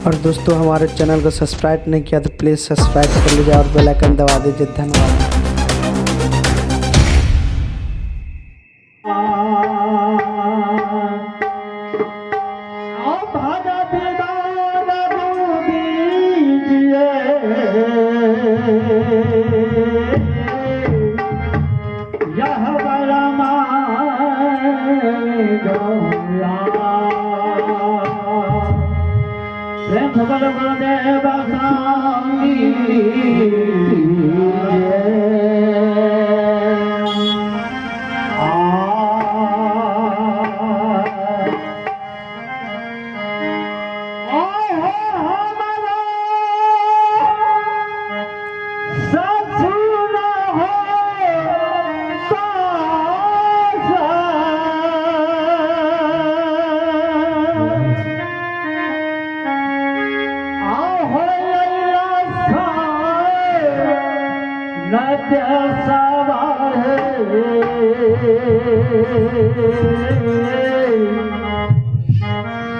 और दोस्तों हमारे चैनल को सब्सक्राइब नहीं किया तो प्लीज़ सब्सक्राइब कर लीजिए और बेल आइकन दबा दीजिए। धन्यवाद।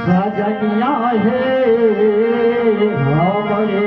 सजनिया है हमारे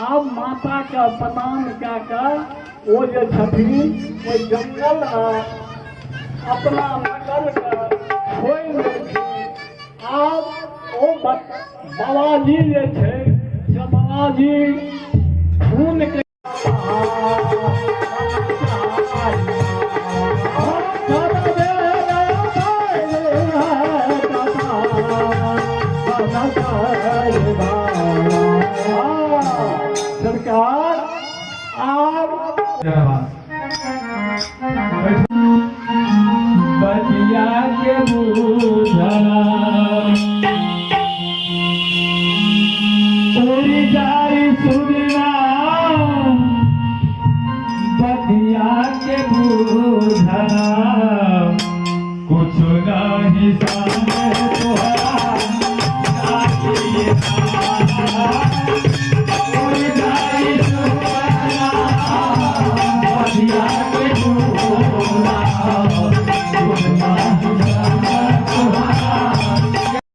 अब माता का प्रणाम क्या कर वो जो छठी वो जंगल अपना नकल कर कोई नहीं। अब वो बाबाजी जे छे जब बाबाजी खून के सरकार आप बतिया के बूझा पूरी जारी सुनना बतिया के बूझा कुछ नहीं सामने तोहरा पूरी जारी सुनना बतिया के बूझा